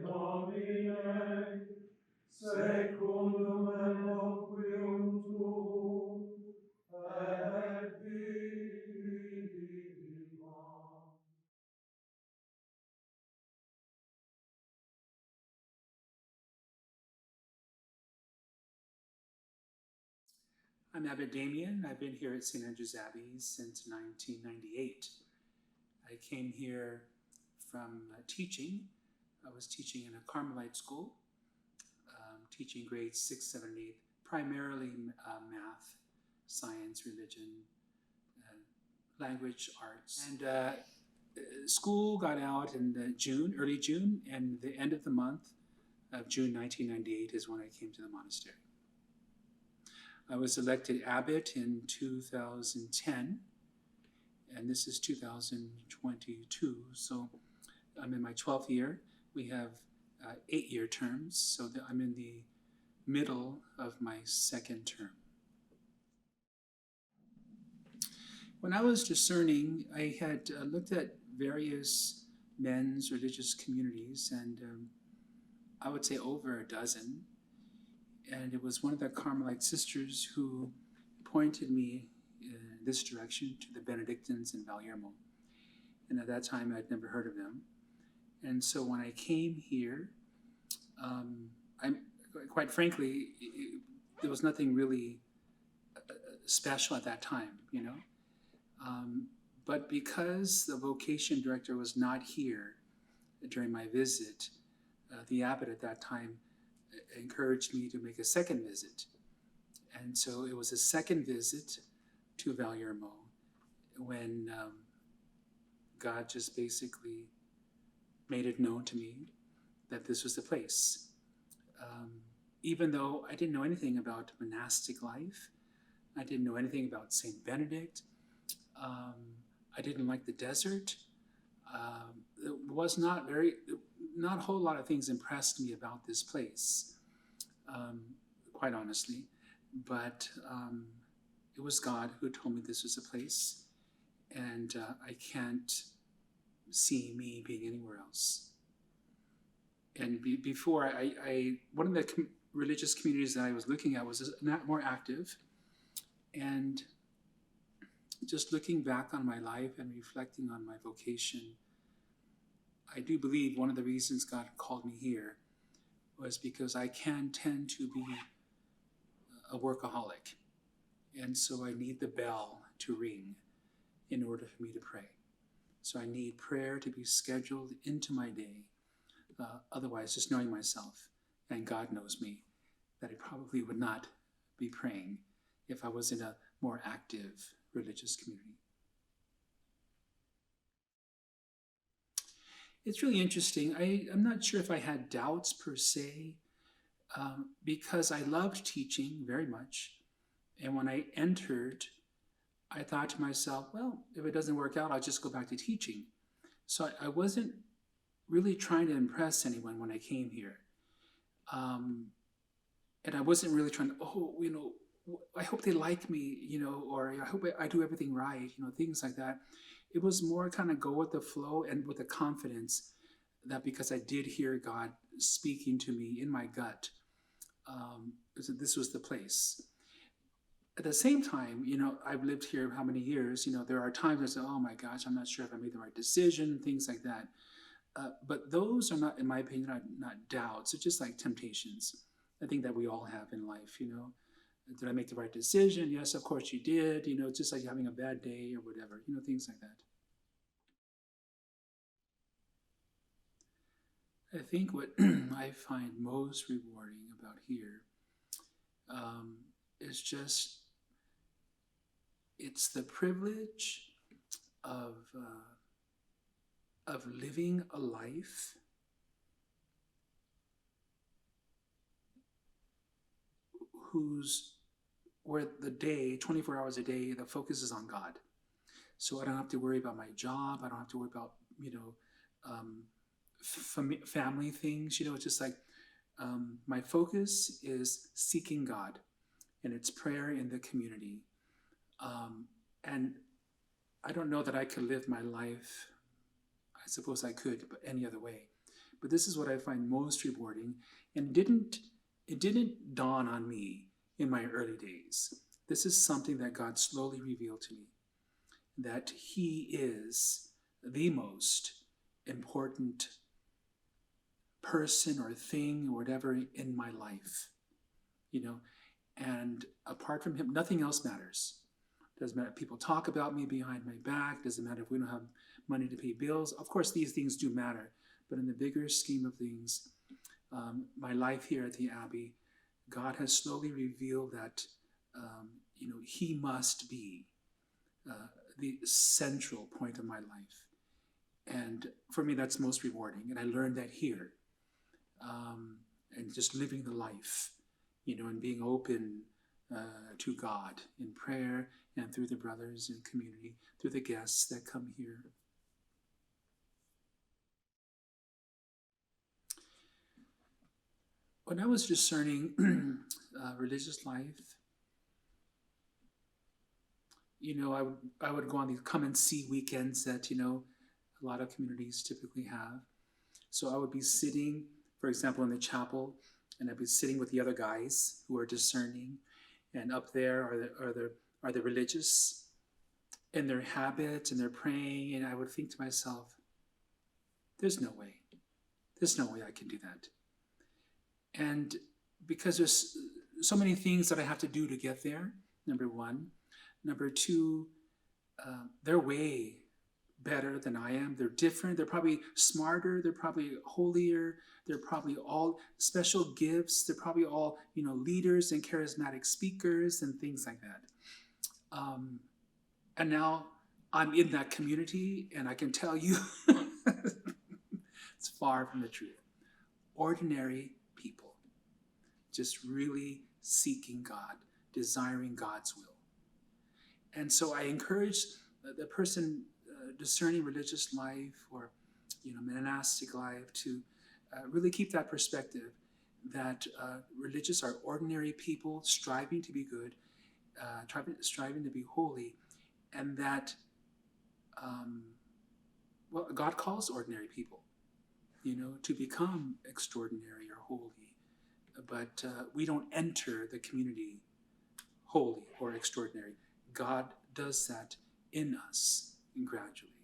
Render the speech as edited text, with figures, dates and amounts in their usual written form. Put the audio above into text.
Domine, secundum eloquium tuum, et vivimam. I'm Abbot Damien. I've been here at St. Andrew's Abbey since 1998. I came here from teaching. I was teaching in a Carmelite school, teaching grades 6, 7, and 8, primarily math, science, religion, language, arts. And school got out in early June, and the end of the month of June 1998 is when I came to the monastery. I was elected abbot in 2010, and this is 2022, so I'm in my 12th year. We have 8-year terms, so I'm in the middle of my second term. When I was discerning, I had looked at various men's religious communities, and I would say over a dozen. And it was one of the Carmelite sisters who pointed me in this direction to the Benedictines in Palermo. And at that time, I'd never heard of them. And so when I came here, quite frankly, there was nothing really special at that time, you know. But because the Vocation Director was not here during my visit, the abbot at that time encouraged me to make a second visit. And so it was a second visit to Palermo when God just basically made it known to me that this was the place. Even though I didn't know anything about monastic life, I didn't know anything about Saint Benedict, I didn't like the desert. It was not a whole lot of things impressed me about this place, quite honestly. But it was God who told me this was a place, and I can't see me being anywhere else. And before, one of the religious communities that I was looking at was not more active, and just looking back on my life and reflecting on my vocation, I do believe one of the reasons God called me here was because I can tend to be a workaholic. And so I need the bell to ring in order for me to pray. So I need prayer to be scheduled into my day. Otherwise, just knowing myself, and God knows me, that I probably would not be praying if I was in a more active religious community. It's really interesting. I'm not sure if I had doubts per se, because I loved teaching very much. And when I entered, I thought to myself, well, if it doesn't work out, I'll just go back to teaching. So I wasn't really trying to impress anyone when I came here. And I wasn't really trying to, I hope they like me, or I hope I do everything right, things like that. It was more kind of go with the flow and with the confidence that because I did hear God speaking to me in my gut, this was the place. At the same time, I've lived here how many years, there are times I say, oh my gosh, I'm not sure if I made the right decision, things like that. But those are not, in my opinion, not doubts. It's just like temptations. I think that we all have in life, Did I make the right decision? Yes, of course you did. It's just like having a bad day or whatever, things like that. I think what I find most rewarding about here is just, it's the privilege of living a life where the day, 24 hours a day, the focus is on God. So I don't have to worry about my job. I don't have to worry about, family things. It's just like my focus is seeking God, and it's prayer in the community. And I don't know that I could live my life, I suppose I could, but any other way. But this is what I find most rewarding, and it didn't dawn on me in my early days. This is something that God slowly revealed to me, that He is the most important person or thing or whatever in my life, and apart from Him, nothing else matters. Doesn't matter if people talk about me behind my back, doesn't matter if we don't have money to pay bills. Of course, these things do matter, but in the bigger scheme of things, my life here at the Abbey, God has slowly revealed that, He must be the central point of my life. And for me, that's most rewarding. And I learned that here. And just living the life, and being open to God in prayer and through the brothers and community, through the guests that come here. When I was discerning religious life, I would go on these come and see weekends that, a lot of communities typically have. So I would be sitting, for example, in the chapel, and I'd be sitting with the other guys who are discerning, and up there are the religious in their habits, and they're praying, and I would think to myself, there's no way I can do that. And because there's so many things that I have to do to get there, number one. Number two, they're way better than I am. They're different. They're probably smarter. They're probably holier. They're probably all special gifts. They're probably all, leaders and charismatic speakers and things like that. And now I'm in that community, and I can tell you it's far from the truth. Ordinary people, just really seeking God, desiring God's will. And so I encourage the person discerning religious life or, monastic life to really keep that perspective that religious are ordinary people striving to be good, striving to be holy, and that, God calls ordinary people, to become extraordinary or holy. But we don't enter the community holy or extraordinary. God does that in us gradually.